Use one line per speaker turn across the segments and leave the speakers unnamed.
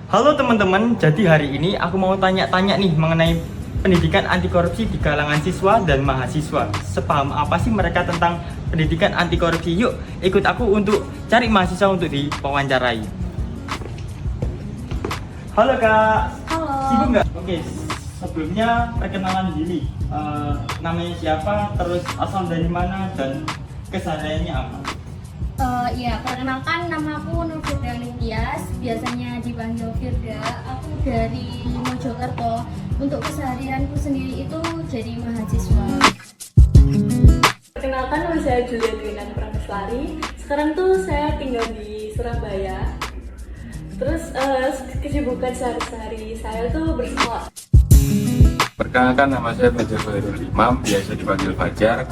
Halo teman-teman, jadi hari ini aku mau tanya-tanya nih mengenai pendidikan anti korupsi di kalangan siswa dan mahasiswa. Sepaham apa sih mereka tentang pendidikan anti korupsi? Yuk, ikut aku untuk cari mahasiswa untuk diwawancarai. Halo Kak.
Halo.
Sibuk nggak? Oke, sebelumnya perkenalan diri. Namanya siapa, terus asal dari mana, dan kesehariannya apa?
Ya, perkenalkan nama aku Nur Firda Ningtyas, biasanya dipanggil Firda. Aku dari Mojokerto. Untuk keseharianku sendiri itu jadi mahasiswa.
Perkenalkan, nama saya Julia Dwina Prameswari. Sekarang tuh saya tinggal di Surabaya. Terus kesibukan sehari-hari saya tuh bersekolah.
Perkenalkan, nama saya Fajar Khairul Imam, biasa dipanggil Fajar.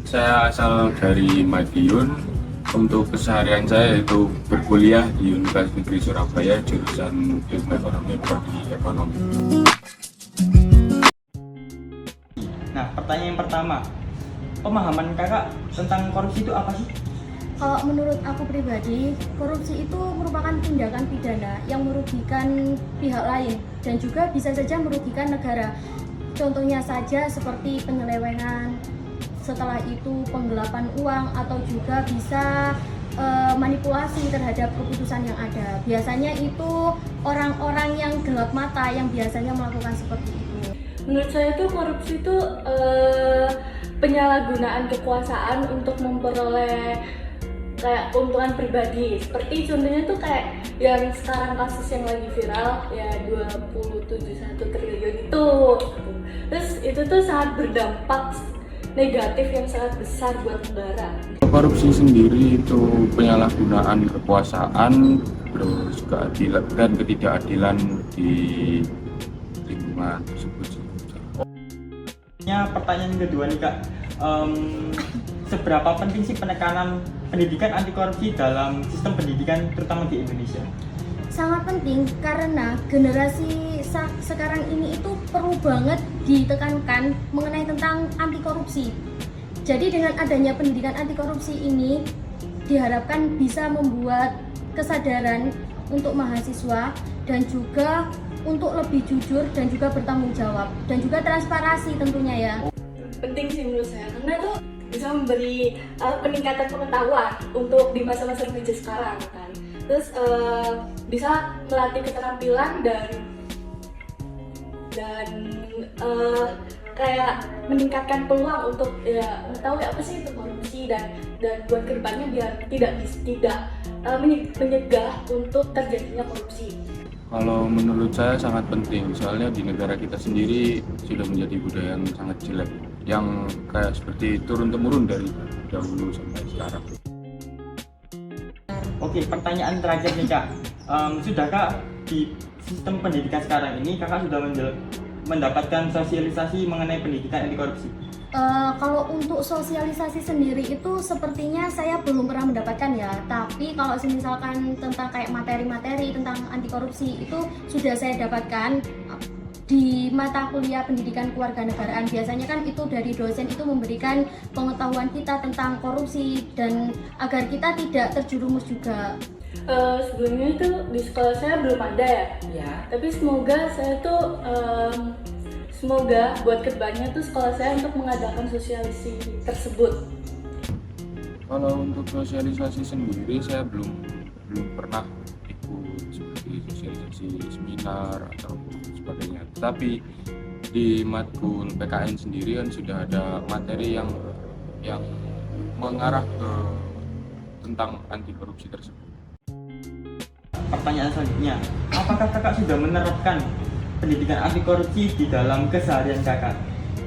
Saya asal dari Madiun. Untuk keseharian saya itu berkuliah di Universitas Negeri Surabaya, jurusan Ilmu Ekonomi Prodi Ekonomi.
Nah, pertanyaan yang pertama, pemahaman kakak tentang korupsi itu apa sih?
Kalau menurut aku pribadi, korupsi itu merupakan tindakan pidana yang merugikan pihak lain dan juga bisa saja merugikan negara. Contohnya saja seperti penyelewengan, setelah itu penggelapan uang, atau juga bisa manipulasi terhadap keputusan yang ada. Biasanya itu orang-orang yang gelap mata yang biasanya melakukan seperti itu.
Menurut saya tuh korupsi itu penyalahgunaan kekuasaan untuk memperoleh kayak keuntungan pribadi. Seperti contohnya tuh kayak yang sekarang kasus yang lagi viral ya 27,1 triliun itu. Terus itu tuh sangat berdampak negatif yang sangat besar buat negara.
Korupsi sendiri itu penyalahgunaan kekuasaan, terus keadilan dan ketidakadilan di lingkungan tersebut.
Pertanyaan kedua nih Kak, seberapa penting sih penekanan pendidikan anti korupsi dalam sistem pendidikan terutama di Indonesia?
Sangat penting karena generasi sekarang ini itu perlu banget ditekankan mengenai tentang anti korupsi. Jadi dengan adanya pendidikan anti korupsi ini diharapkan bisa membuat kesadaran untuk mahasiswa dan juga untuk lebih jujur dan juga bertanggung jawab dan juga transparansi tentunya ya.
Penting sih menurut saya karena itu bisa memberi peningkatan pengetahuan untuk di masa-masa remaja sekarang kan. Terus bisa melatih keterampilan dan kayak meningkatkan peluang untuk ya mengetahui apa sih itu korupsi dan buat kedepannya biar tidak menyegah untuk terjadinya korupsi.
Kalau menurut saya sangat penting, soalnya di negara kita sendiri sudah menjadi budaya yang sangat jelek, yang kayak seperti turun-temurun dari dahulu sampai sekarang.
Oke, pertanyaan terakhir nih Kak, sudahkah di sistem pendidikan sekarang ini kakak sudah mendapatkan sosialisasi mengenai pendidikan anti korupsi?
Kalau untuk sosialisasi sendiri itu sepertinya saya belum pernah mendapatkan ya. Tapi kalau misalkan tentang kayak materi-materi tentang anti korupsi itu sudah saya dapatkan di mata kuliah pendidikan kewarganegaraan. Biasanya kan itu dari dosen itu memberikan pengetahuan kita tentang korupsi dan agar kita tidak terjerumus juga.
Sebelumnya itu di sekolah saya belum ada ya. Tapi semoga saya tuh semoga buat kedepannya tuh sekolah saya untuk mengadakan sosialisasi tersebut.
Kalau untuk sosialisasi sendiri saya belum pernah ikut seperti sosialisasi seminar atau sebagainya. Tapi di matkul PKN sendiri kan sudah ada materi yang mengarah ke tentang anti korupsi tersebut.
Pertanyaan selanjutnya, apakah kakak sudah menerapkan pendidikan anti korupsi di dalam keseharian kakak?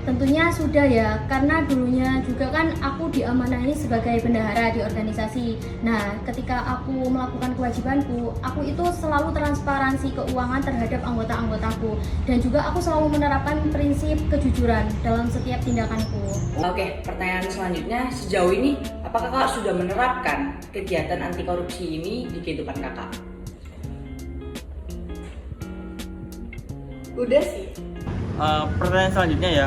Tentunya sudah ya, karena dulunya juga kan aku diamanahi sebagai bendahara di organisasi. Nah, ketika aku melakukan kewajibanku, aku itu selalu transparansi keuangan terhadap anggota-anggotaku. Dan juga aku selalu menerapkan prinsip kejujuran dalam setiap tindakanku.
Oke, pertanyaan selanjutnya, sejauh ini apakah kakak sudah menerapkan kegiatan anti korupsi ini di kehidupan kakak?
Udah sih.
Pertanyaan selanjutnya ya,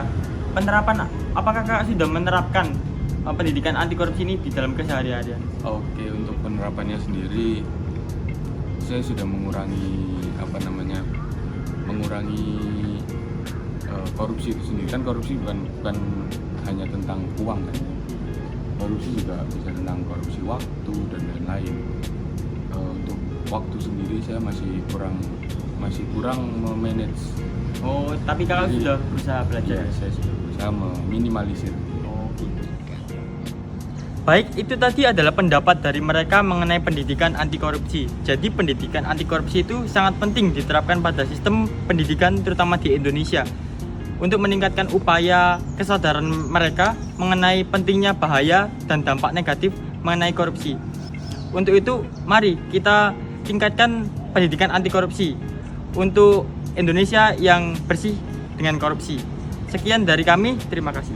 apakah kakak sudah menerapkan pendidikan anti korupsi ini di dalam keseharian?
Oke, untuk penerapannya sendiri, saya sudah mengurangi korupsi itu sendiri. Kan korupsi bukan hanya tentang uang kan, korupsi juga bisa tentang korupsi waktu dan lain-lain. Untuk waktu sendiri saya masih kurang memanage.
Oh, tapi kakak
Jadi,
sudah berusaha belajar.
Ya, saya sudah berusaha meminimalisir.
Oh, gitu. Baik, itu tadi adalah pendapat dari mereka mengenai pendidikan anti korupsi. Jadi pendidikan anti korupsi itu sangat penting diterapkan pada sistem pendidikan terutama di Indonesia untuk meningkatkan upaya kesadaran mereka mengenai pentingnya bahaya dan dampak negatif mengenai korupsi. Untuk itu, mari kita tingkatkan pendidikan anti korupsi untuk Indonesia yang bersih dengan korupsi. Sekian dari kami, terima kasih.